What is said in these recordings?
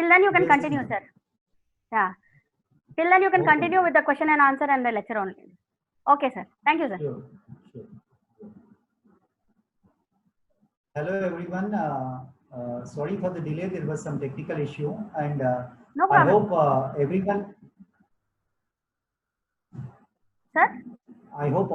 till then you can continue, sir. Yeah. Till then you can continue with the question and answer and the lecture only. Okay, sir. Thank you, sir. Sure. Hello, everyone. Sorry for the delay. There was some technical issue, and No I problem. hope everyone. Sir? I hope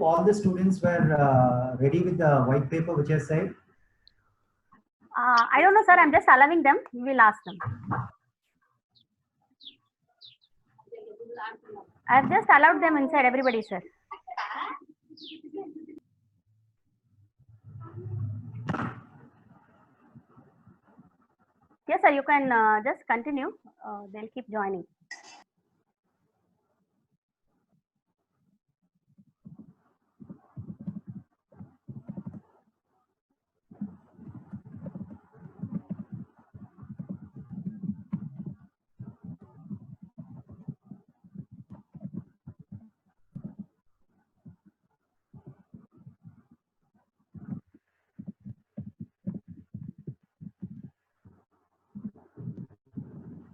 all the students were ready with the white paper which I said. I don't know, sir. I'm just allowing them. We will ask them. I've just allowed them inside, everybody, sir. Yes, sir. You can just continue. They'll keep joining.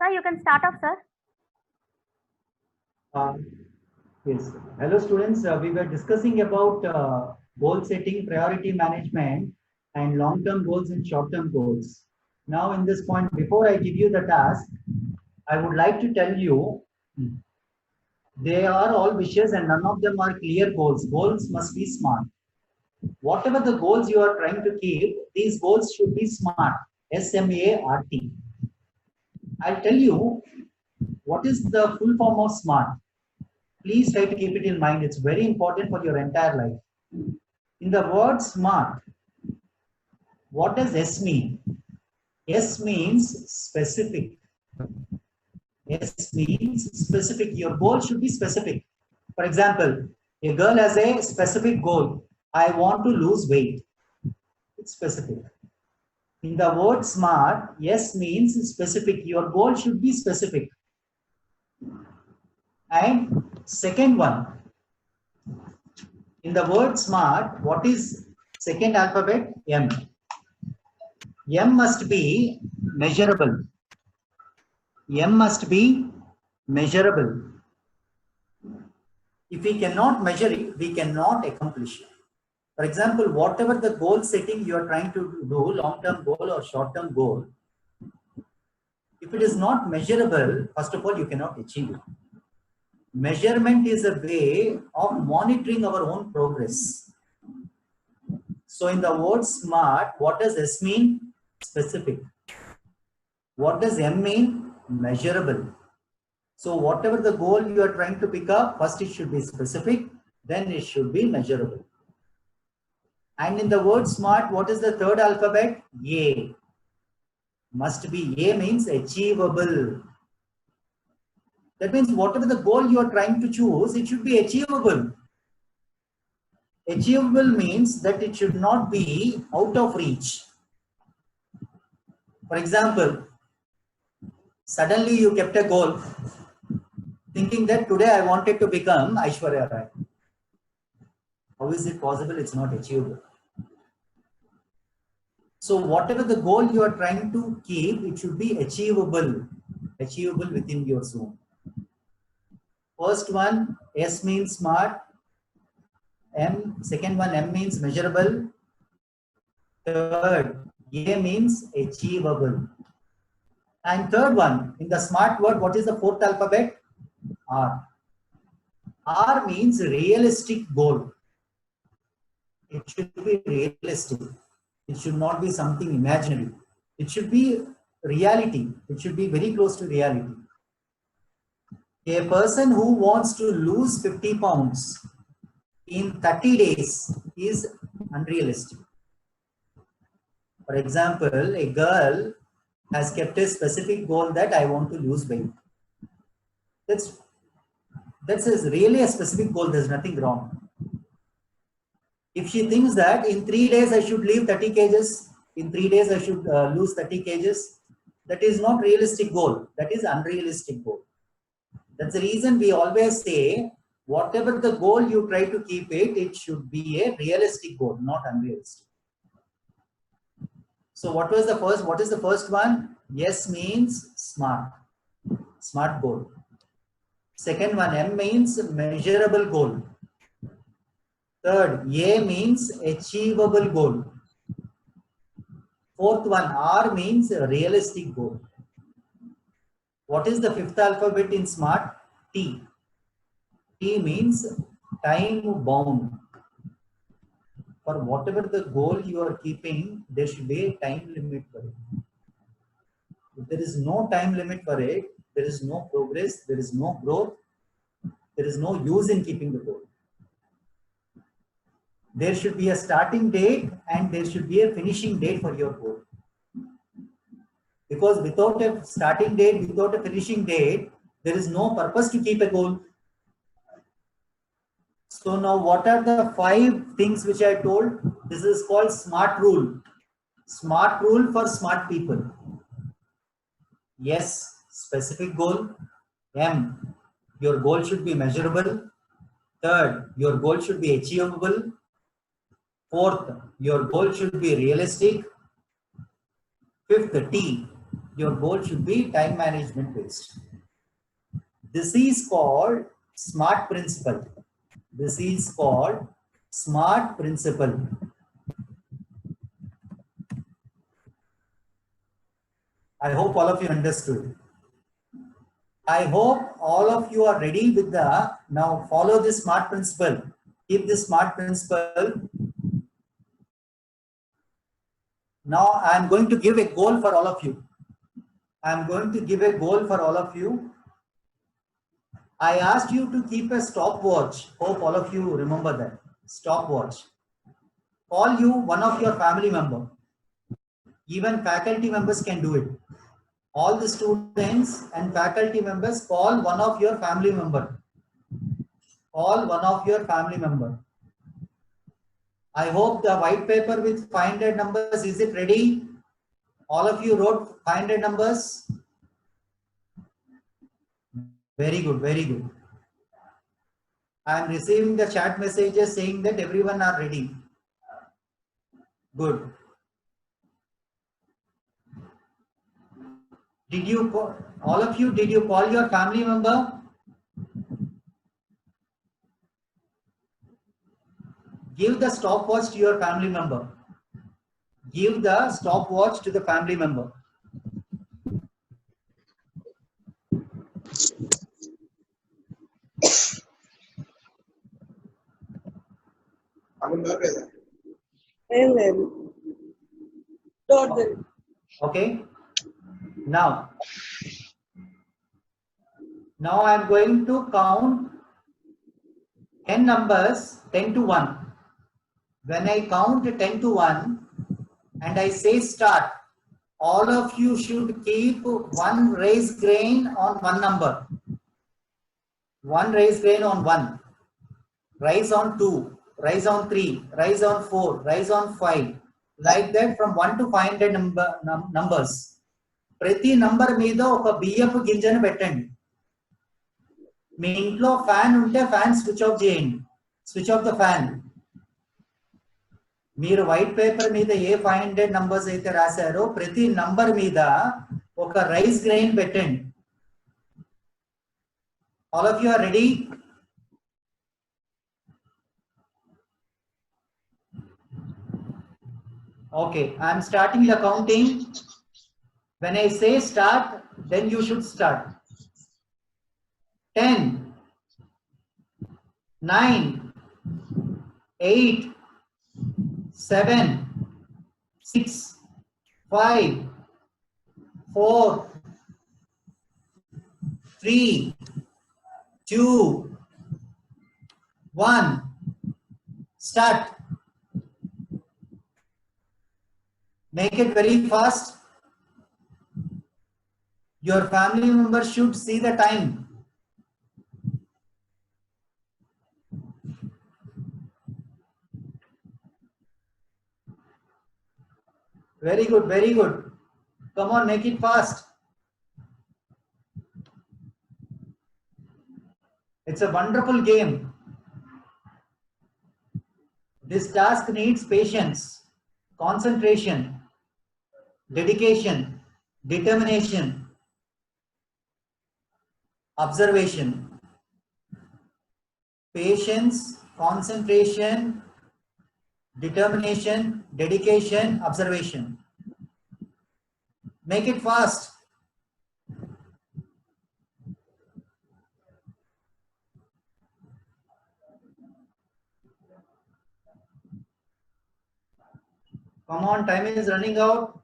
Sir, you can start off, sir. Yes. Hello, students. We were discussing about goal setting, priority management, and long-term goals and short-term goals. Now, in this point, before I give you the task, I would like to tell you they are all wishes and none of them are clear goals. Goals must be smart. Whatever the goals you are trying to keep, these goals should be smart. SMART. I'll tell you what is the full form of SMART. Please try to keep it in mind. It's very important for your entire life. In the word SMART, what does S mean? S means specific. S means specific. Your goal should be specific. For example, a girl has a specific goal. I want to lose weight. It's specific. In the word SMART, S means specific. Your goal should be specific. And second one, in the word SMART, what is second alphabet? M. M must be measurable. M must be measurable. If we cannot measure it, we cannot accomplish it. For example, whatever the goal setting you are trying to do, long-term goal or short-term goal, if it is not measurable, first of all, you cannot achieve it. Measurement is a way of monitoring our own progress. So in the word SMART, what does S mean? Specific. What does M mean? Measurable. So whatever the goal you are trying to pick up, first it should be specific, then it should be measurable. And in the word SMART, what is the third alphabet? A. Must be. A means achievable. That means whatever the goal you are trying to choose, it should be achievable. Achievable means that it should not be out of reach. For example, suddenly you kept a goal thinking that today I wanted to become Aishwarya Rai. How is it possible? It's not achievable. So whatever the goal you are trying to keep, it should be achievable. Achievable within your zone. First one, S means smart. Second one, M means measurable. Third, A means achievable. And third one, in the SMART word, what is the fourth alphabet? R. R means realistic goal. It should be realistic. It should not be something imaginary. It should be reality. It should be very close to reality. A person who wants to lose 50 pounds in 30 days is unrealistic. For example, a girl has kept a specific goal that I want to lose weight. That's really a specific goal. There's nothing wrong. If she thinks that in 3 days I should leave 30 kgs, in 3 days I should lose 30 kgs, that is not realistic goal. That is unrealistic goal. That's the reason we always say, whatever the goal you try to keep it, it should be a realistic goal, not unrealistic. So what was the first? What is the first one? Yes means smart. Smart goal. Second one, M means measurable goal. Third, A means achievable goal. Fourth one, R means realistic goal. What is the fifth alphabet in SMART? T. T means time bound. For whatever the goal you are keeping, there should be a time limit for it. If there is no time limit for it, there is no progress, there is no growth, there is no use in keeping the goal. There should be a starting date and there should be a finishing date for your goal. Because without a starting date, without a finishing date, there is no purpose to keep a goal. So now what are the 5 things which I told? This is called SMART rule. SMART rule for smart people. Yes, specific goal. M, your goal should be measurable. Third, your goal should be achievable. Fourth, your goal should be realistic. Fifth, T, your goal should be time management based. This is called SMART principle. This is called SMART principle. I hope all of you understood. I hope all of you are ready with the, now follow this SMART principle. Keep this SMART principle. Now I am going to give a goal for all of you. I am going to give a goal for all of you. I asked you to keep a stopwatch. Hope all of you remember that. Stopwatch. Call you one of your family member. Even faculty members can do it. All the students and faculty members, call one of your family member. Call one of your family member. I hope the white paper with 500 numbers, is it ready? All of you wrote 500 numbers? Very good, very good. I am receiving the chat messages saying that everyone are ready. Good. Did you call, all of you, did you call your family member? Give the stopwatch to your family member. Give the stopwatch to the family member. Okay. Now I am going to count 10 numbers, 10 to 1. When I count 10 to 1 and I say start, all of you should keep one raised grain on one number. One raised grain on 1. Rise on 2. Rise on 3. Rise on 4. Rise on 5. Like that from 1 to 500 numbers. ప్రతి number మీద ఒక బియ్యపు గింజను పెట్టండి. మీ ఇంట్లో fan ఉంటే fan switch off చేయండి. Switch off the fan. మీరు వైట్ పేపర్ మీద ఏ 500 నంబర్స్ అయితే రాశారో ప్రతి నంబర్ మీద ఒక రైస్ గ్రెయిన్ పెట్టండి. All of you are ready? Okay, I am starting the counting. When I say start, then you should start. 10, 9, 8, 7, 6, 5, 4, 3, 2, 1. Start. Make it very fast. Your family members should see the time. Very good, very good. Come on, make it fast. It's a wonderful game. This task needs patience, concentration. dedication, determination, observation, patience, concentration, determination, dedication, observation. Make it fast. Come on, time is running out.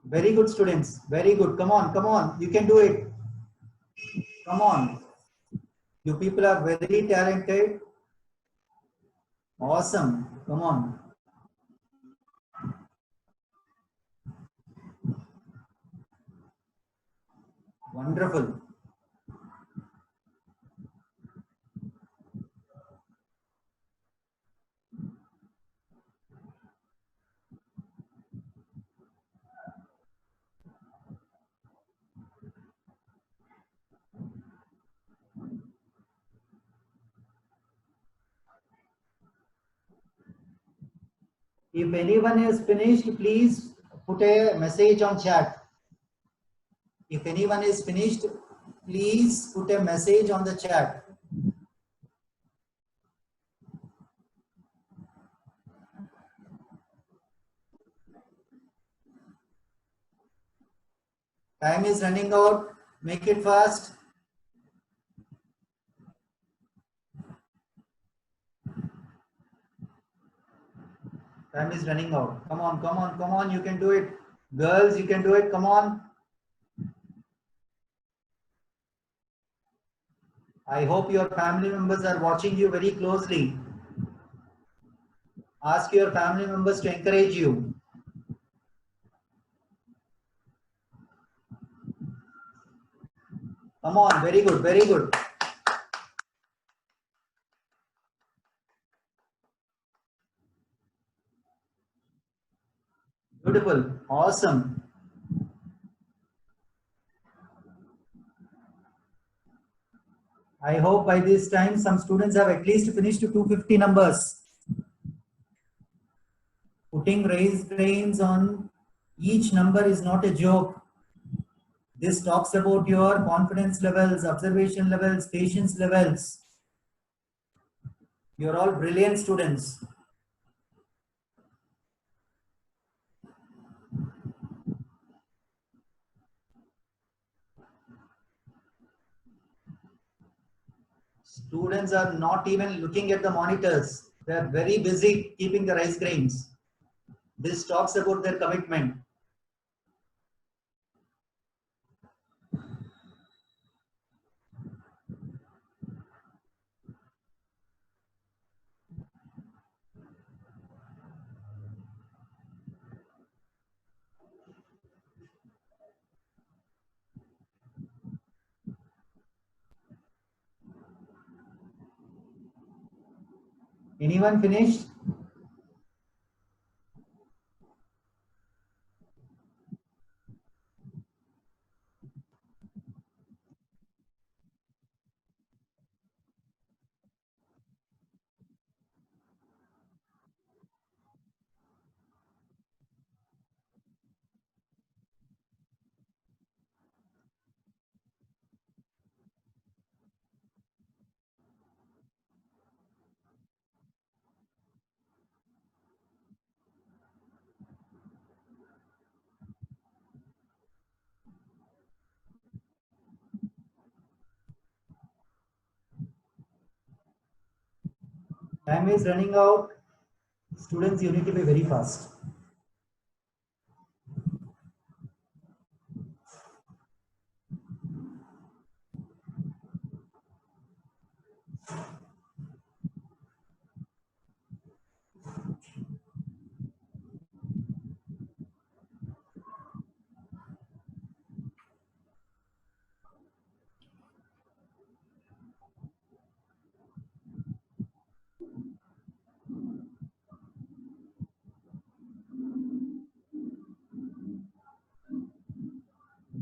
Very good, students. Very good. Come on, come on. You can do it. Come on. You people are very talented. Awesome. Come on. Wonderful. If anyone is finished, please put a message on chat. If anyone is finished, please put a message on the chat. Time is running out. Make it fast. Time is running out. Come on, come on, come on. You can do it. Girls, you can do it. Come on. I hope your family members are watching you very closely. Ask your family members to encourage you. Come on, very good, very good. Beautiful, awesome. I hope by this time some students have at least finished 250 numbers. Putting raised grains on each number is not a joke. This talks about your confidence levels, observation levels, patience levels. You're all brilliant students. Students are not even looking at the monitors. They are very busy keeping the rice grains. This talks about their commitment. Anyone finished? Time is running out. Students, you need to be very fast.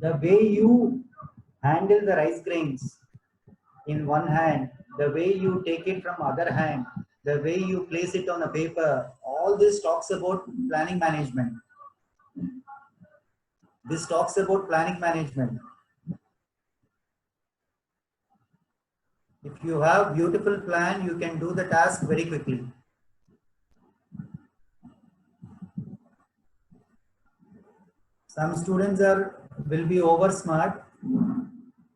The way you handle the rice grains in one hand, the way you take it from other hand, the way you place it on a paper, all this talks about planning management. This talks about planning management. If you have beautiful plan, you can do the task very quickly. Some students will be over smart.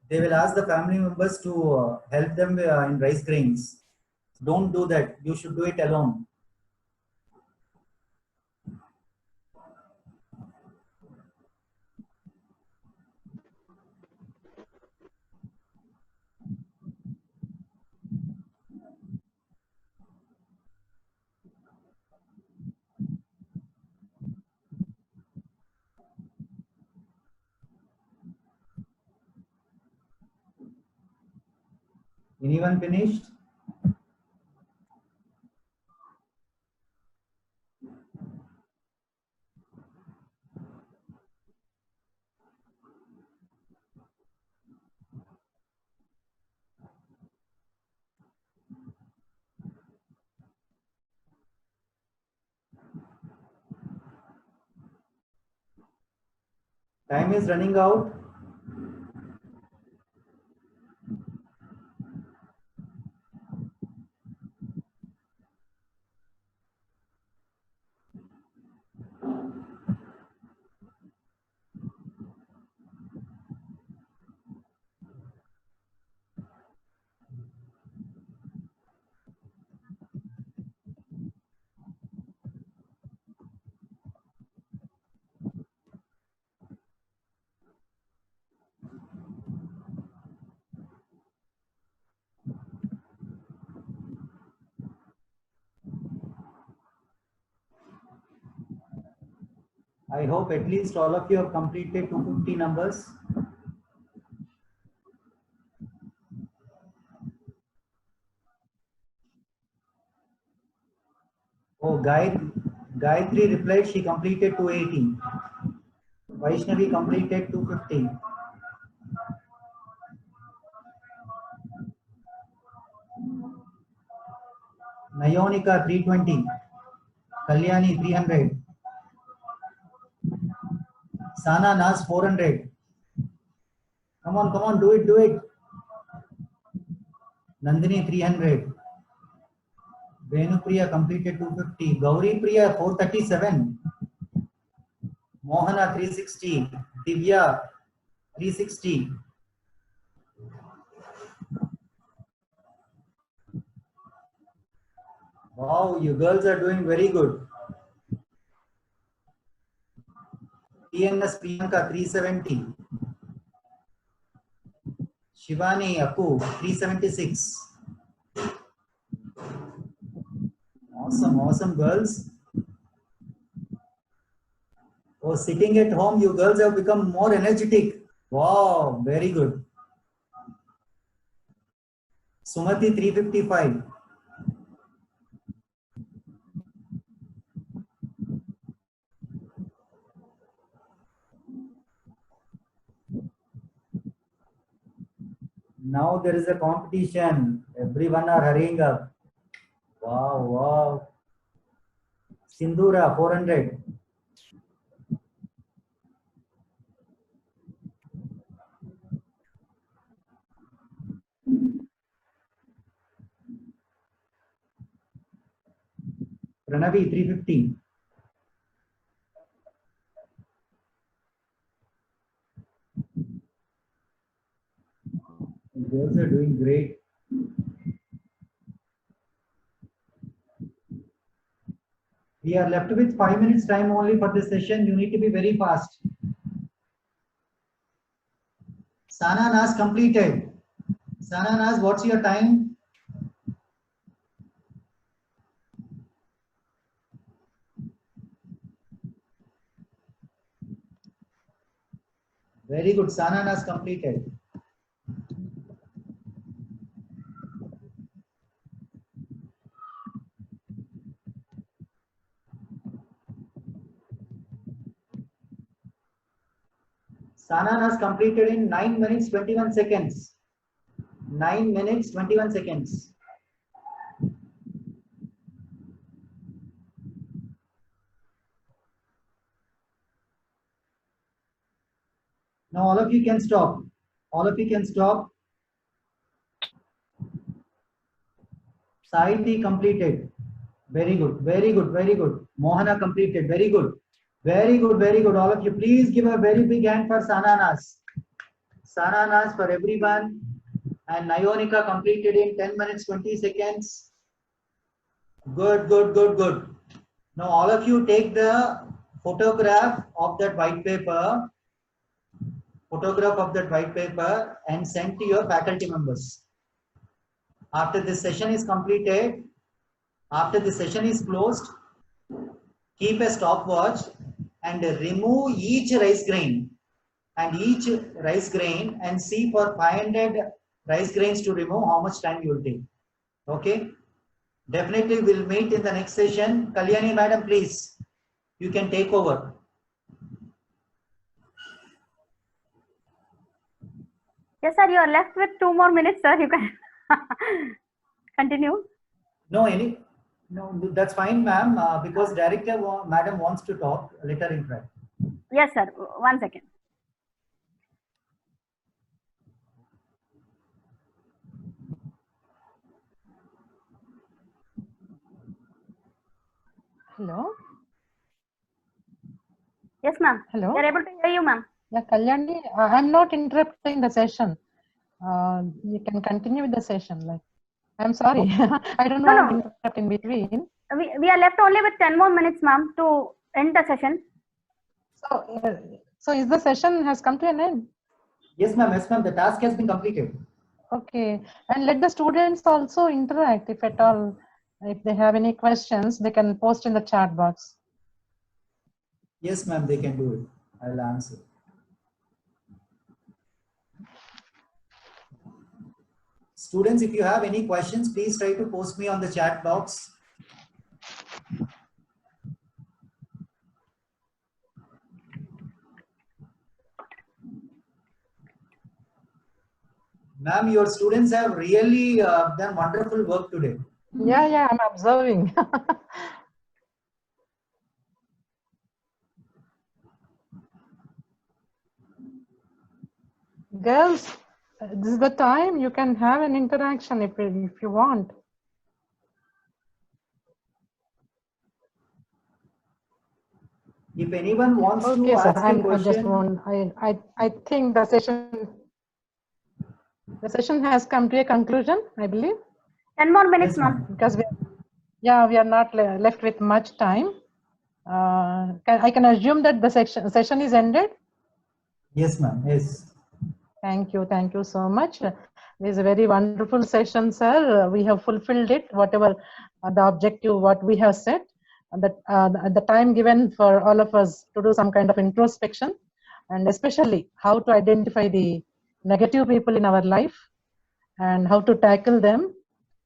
They will ask the family members to help them in rice grains. Don't do that. You should do it alone. Anyone finished? Time is running out. I hope at least all of you have completed 250 numbers. Oh, Gayatri replied she completed 280. Vaishnavi completed 250. Nayonika 320. Kalyani 300. Sana Nas 400. Come on, do it. Nandini 300. Venupriya completed 250. Gauri Priya 437. Mohana 360. Divya 360. Wow, you girls are doing very good. TNS Priyanka 370. Shivani Aku 376. Awesome girls. Oh, sitting at home, you girls have become more energetic. Wow, very good. Sumati 355. Now there is a competition. Everyone are hurrying up. Wow. Sindhura 400. Pranavi 350. You girls are doing great. We are left with 5 minutes time only for this session. You need to be very fast. Sana Nas completed. Sana Nas, what's your time? Very good. Sana Nas completed. Sanan has completed in 9 minutes 21 seconds. 9 minutes 21 seconds. Now all of you can stop. All of you can stop. Saiti completed. Very good, very good, very good. Mohana completed. Very good. Very good, very good. All of you, please give a very big hand for Sananas. Sananas for everyone. And Nayonika completed in 10 minutes 20 seconds. Good, good, good, good. Now all of you take the photograph of that white paper. Photograph of that white paper and send to your faculty members. After this session is completed, after the session is closed, keep a stopwatch and remove each rice grain and see for 500 rice grains to remove how much time you will take. Okay. Definitely we'll meet in the next session. Kalyani madam, please, you can take over. Yes, sir. You are left with 2 more minutes, sir. You can continue. No, that's fine, ma'am. Because director madam wants to talk. Let her interact. Yes, sir. 1 second. Hello. Yes, ma'am. Hello. We are able to hear you, ma'am. Yeah, Kalyani, I'm not interrupting the session. You can continue with the session. Like, I'm sorry. I don't want to interrupt in between. We are left only with 10 more minutes, ma'am, to end the session. So is the session has come to an end? Yes, ma'am. Yes, ma'am. The task has been completed. Okay. And let the students also interact if at all. If they have any questions, they can post in the chat box. Yes, ma'am. They can do it. I'll answer. Students, if you have any questions, please try to post me on the chat box. Ma'am, your students have really done wonderful work today. Yeah, I'm observing. Girls, this is the time you can have an interaction if you want. If anyone wants to sir, ask a question, I think the session has come to a conclusion, I believe. 10 more minutes, yes, ma'am. Because we are not left with much time. I can assume that the session is ended. Yes, ma'am. Yes. Thank you so much. This is a very wonderful session, sir. We have fulfilled it, whatever the objective, what we have set. The time given for all of us to do some kind of introspection, and especially how to identify the negative people in our life and how to tackle them,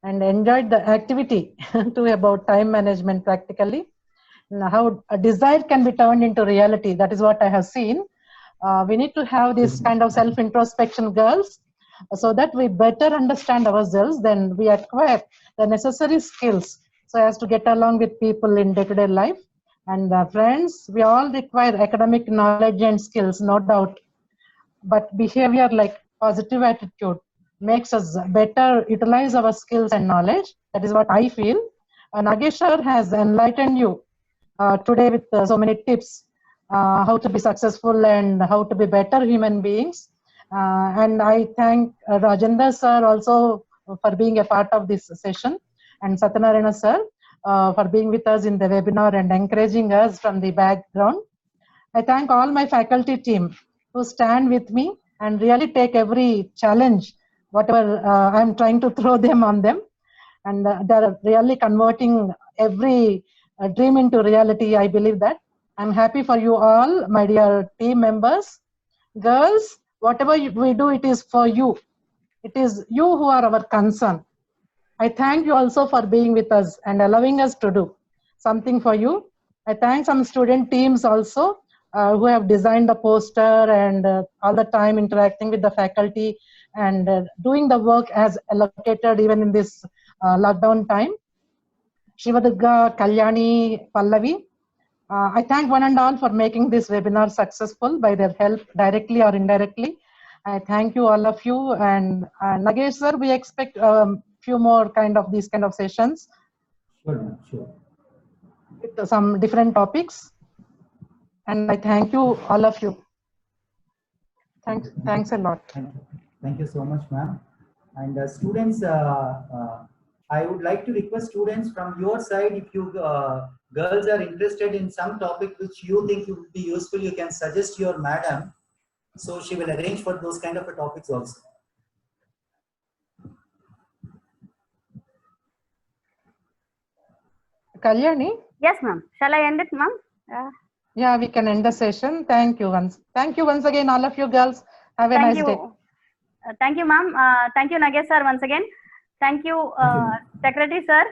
and enjoyed the activity to about time management practically. Now, how a desire can be turned into reality. That is what I have seen. We need to have this kind of self-introspection, girls, so that we better understand ourselves, then we acquire the necessary skills so as to get along with people in day-to-day life. And friends, we all require academic knowledge and skills, no doubt. But behavior like positive attitude makes us better utilize our skills and knowledge. That is what I feel. Nagesh sir has enlightened you today with so many tips, how to be successful and how to be better human beings. And I thank Rajendra sir also for being a part of this session, and Satyanarayana sir for being with us in the webinar and encouraging us from the background. I thank all my faculty team who stand with me and really take every challenge, whatever I'm trying to throw them on them. And they're really converting every dream into reality. I believe that. I'm happy for you all, my dear team members. Girls, whatever we do, it is for you. It is you who are our concern. I thank you also for being with us and allowing us to do something for you. I thank some student teams also who have designed the poster and all the time interacting with the faculty and doing the work as allocated even in this lockdown time. Shivadurga, Kalyani, Pallavi. I thank one and all for making this webinar successful by their help directly or indirectly. I thank you all of you, and Nagesh sir, we expect few more these kind of sessions. Sure, ma'am, sure. With some different topics, and I thank you all of you. Thanks a lot. Thank you so much, ma'am. And students, I would like to request students from your side, if you girls are interested in some topic which you think would be useful, you can suggest your madam, so she will arrange for those kind of topics also. Kalyani? Yes, ma'am. Shall I end it, ma'am? Yeah, we can end the session. Thank you once again, all of you girls. Have a nice day. Thank you, ma'am. Thank you, Nagesh sir, once again. Thank you, Secretary sir,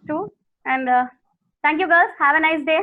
too. And thank you, girls. Have a nice day.